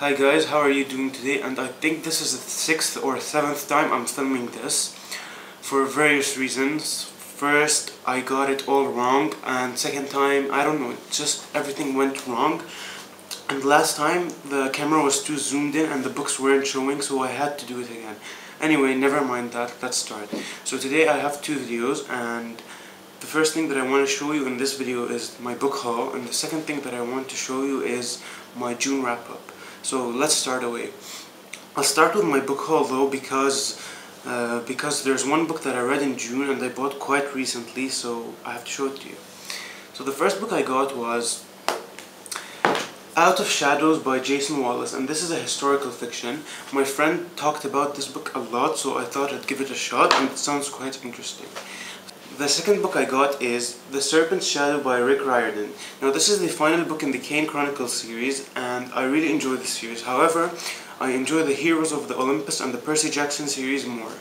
Hi guys, how are you doing today? And I think this is the 6th or 7th time I'm filming this for various reasons. First, I got it all wrong, and second time, I don't know, just everything went wrong. And last time the camera was too zoomed in and the books weren't showing, so I had to do it again. Anyway, never mind that, let's start. So today I have two videos, and the first thing that I want to show you in this video is my book haul, and the second thing that I want to show you is my June wrap-up. So let's start away. I'll start with my book haul though because there's one book that I read in June and I bought quite recently, so I have to show it to you. So the first book I got was Out of Shadows by Jason Wallace, and this is a historical fiction. My friend talked about this book a lot, so I thought I'd give it a shot, and it sounds quite interesting. The second book I got is The Serpent's Shadow by Rick Riordan. Now this is the final book in the Kane Chronicles series, and I really enjoy the series. However, I enjoy the Heroes of the Olympus and the Percy Jackson series more.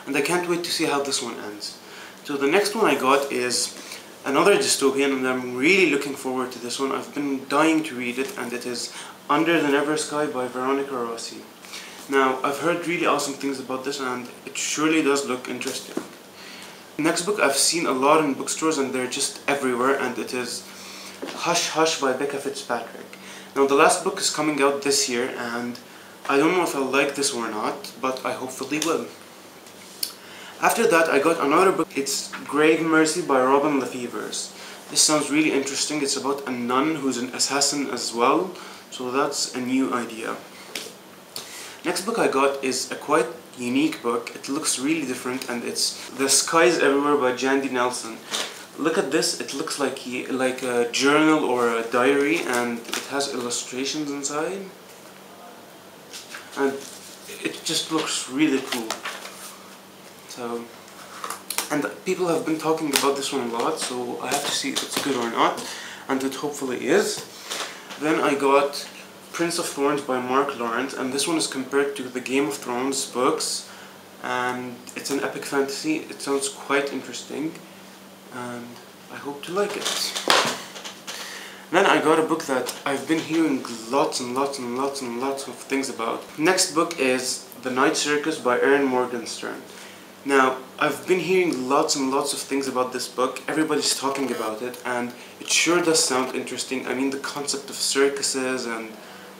And I can't wait to see how this one ends. So the next one I got is another dystopian, and I'm really looking forward to this one. I've been dying to read it, and it is Under the Never Sky by Veronica Rossi. Now, I've heard really awesome things about this, and it surely does look interesting. Next book I've seen a lot in bookstores and they're just everywhere, and it is Hush Hush by Becca Fitzpatrick. Now the last book is coming out this year, and I don't know if I'll like this or not, but I hopefully will. After that I got another book. It's Grave Mercy by Robin Lefevers. This sounds really interesting. It's about a nun who's an assassin as well, so that's a new idea. Next book I got is a quite unique book. It looks really different, and it's The Skies Everywhere by Jandy Nelson. Look at this. It looks like a journal or a diary, and it has illustrations inside, and it just looks really cool. So, and people have been talking about this one a lot, so I have to see if it's good or not, and it hopefully is. Then I got Prince of Thorns by Mark Lawrence, and this one is compared to the Game of Thrones books, and it's an epic fantasy. It sounds quite interesting, and I hope to like it. Then I got a book that I've been hearing lots and lots and lots and lots of things about. Next book is The Night Circus by Erin Morgenstern. Now, I've been hearing lots and lots of things about this book. Everybody's talking about it, and it sure does sound interesting. I mean, the concept of circuses and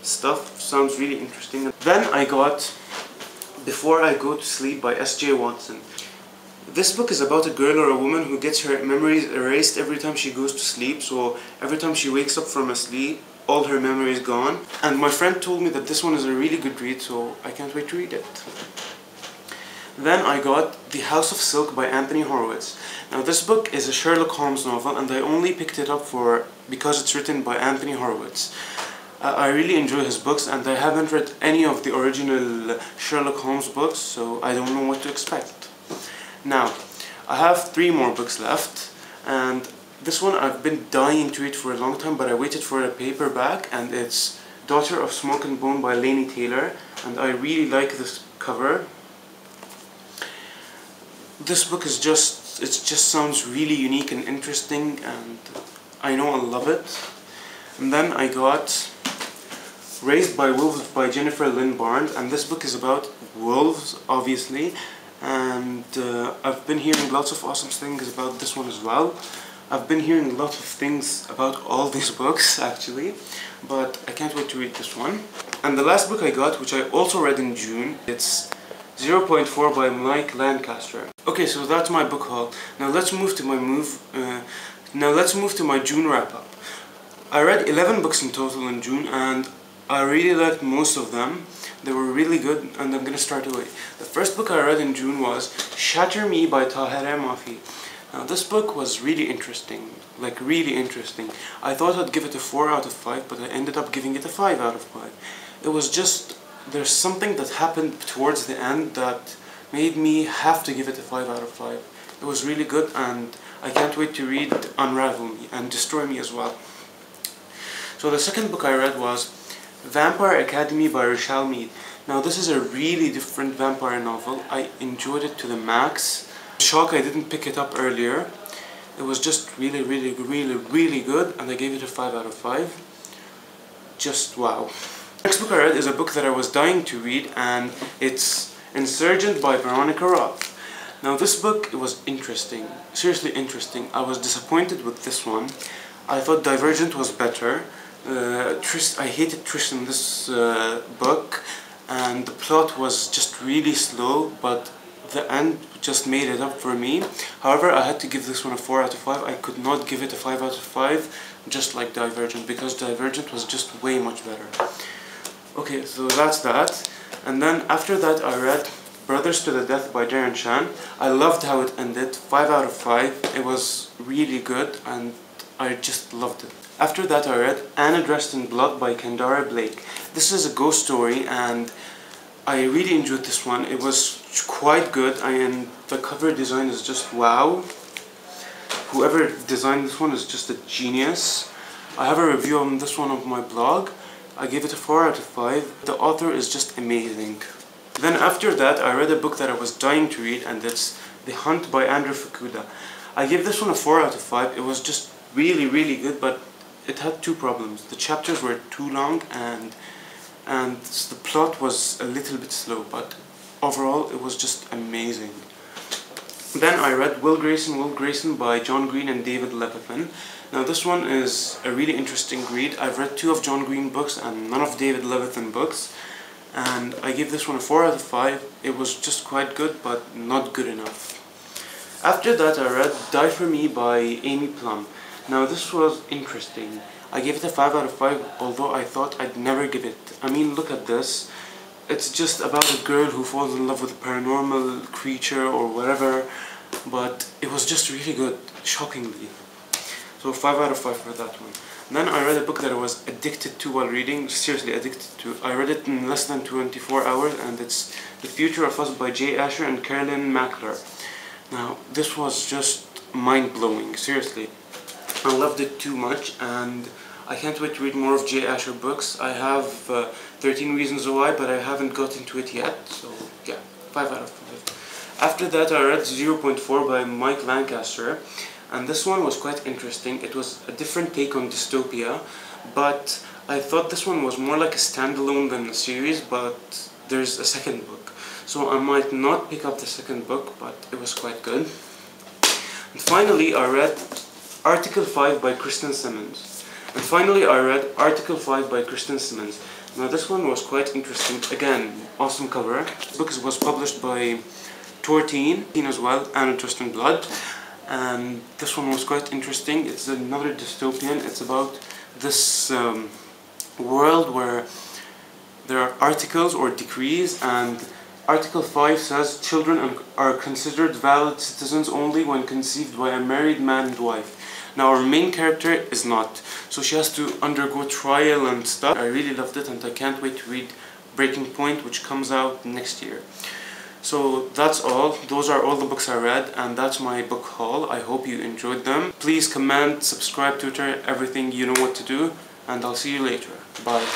stuff sounds really interesting. Then I got Before I Go to Sleep by S.J. Watson. This book is about a girl or a woman who gets her memories erased every time she goes to sleep. So every time she wakes up from a sleep, all her memories gone. And my friend told me that this one is a really good read, so I can't wait to read it. Then I got The House of Silk by Anthony Horowitz. Now this book is a Sherlock Holmes novel, and I only picked it up because it's written by Anthony Horowitz. I really enjoy his books, and I haven't read any of the original Sherlock Holmes books, so I don't know what to expect. Now, I have 3 more books left, and this one I've been dying to read for a long time, but I waited for a paperback, and it's Daughter of Smoke and Bone by Laini Taylor, and I really like this cover. This book is it just sounds really unique and interesting, and I know I'll love it. And then I got Raised by Wolves by Jennifer Lynn Barnes, and this book is about wolves, obviously, and I've been hearing lots of awesome things about this one as well. I've been hearing lots of things about all these books actually, but I can't wait to read this one. And the last book I got, which I also read in June, it's 0.4 by Mike Lancaster. Okay, so that's my book haul. Now let's move to my June wrap-up. I read 11 books in total in June, and I really liked most of them. They were really good, and I'm gonna start away. The first book I read in June was Shatter Me by Tahereh Mafi. Now this book was really interesting, like really interesting. I thought I'd give it a 4 out of 5, but I ended up giving it a 5 out of 5. It was just, there's something that happened towards the end that made me have to give it a 5 out of 5. It was really good, and I can't wait to read Unravel Me and Destroy Me as well. So the second book I read was Vampire Academy by Richelle Mead. Now this is a really different vampire novel. I enjoyed it to the max. Shock I didn't pick it up earlier. It was just really good, and I gave it a 5 out of 5. just wow. Next book I read is a book that I was dying to read, and it's Insurgent by Veronica Roth. Now this book, it was interesting, seriously interesting. I was disappointed with this one. I thought Divergent was better. I hated Trish in this book, and the plot was just really slow, but the end just made it up for me. However, I had to give this one a 4 out of 5. I could not give it a 5 out of 5, just like Divergent, because Divergent was just way much better. Okay, so that's that. And then after that I read Brothers to the Death by Darren Shan. I loved how it ended, 5 out of 5. It was really good and I just loved it. After that I read Anna Dressed in Blood by Kendara Blake. This is a ghost story and I really enjoyed this one. It was quite good and the cover design is just wow. Whoever designed this one is just a genius. I have a review on this one on my blog. I gave it a 4 out of 5. The author is just amazing. Then after that I read a book that I was dying to read, and it's The Hunt by Andrew Fukuda. I gave this one a 4 out of 5. It was just really good, but it had two problems. The chapters were too long and the plot was a little bit slow, but overall it was just amazing. Then I read Will Grayson by John Green and David Levithan. Now this one is a really interesting read. I've read 2 of John Green books and none of David Levithan books, and I gave this one a 4 out of 5. It was just quite good, but not good enough. After that I read Die For Me by Amy Plum. Now this was interesting. I gave it a 5 out of 5, although I thought I'd never give it. I mean, look at this. It's just about a girl who falls in love with a paranormal creature or whatever, but it was just really good, shockingly. So 5 out of 5 for that one. Then I read a book that I was addicted to while reading, seriously addicted to. I read it in less than 24 hours, and it's The Future of Us by Jay Asher and Carolyn Mackler. Now this was just mind-blowing, seriously. I loved it too much, and I can't wait to read more of Jay Asher books. I have 13 Reasons Why, but I haven't got into it yet, so yeah, 5 out of 5. After that I read 0.4 by Mike Lancaster, and this one was quite interesting. It was a different take on dystopia, but I thought this one was more like a standalone than a series, but there's a second book. So I might not pick up the second book, but it was quite good. And finally I read Article 5 by Kristen Simmons. Now this one was quite interesting. Again, awesome cover. This book was published by Tor-Teen as well, Anna Dressed in Blood. And this one was quite interesting. It's another dystopian. It's about this world where there are articles or decrees, and Article 5 says children are considered valid citizens only when conceived by a married man and wife. Now our main character is not, so she has to undergo trial and stuff. I really loved it and I can't wait to read Breaking Point, which comes out next year. So that's all. Those are all the books I read, and that's my book haul. I hope you enjoyed them. Please comment, subscribe, Twitter, everything, you know what to do, and I'll see you later. Bye.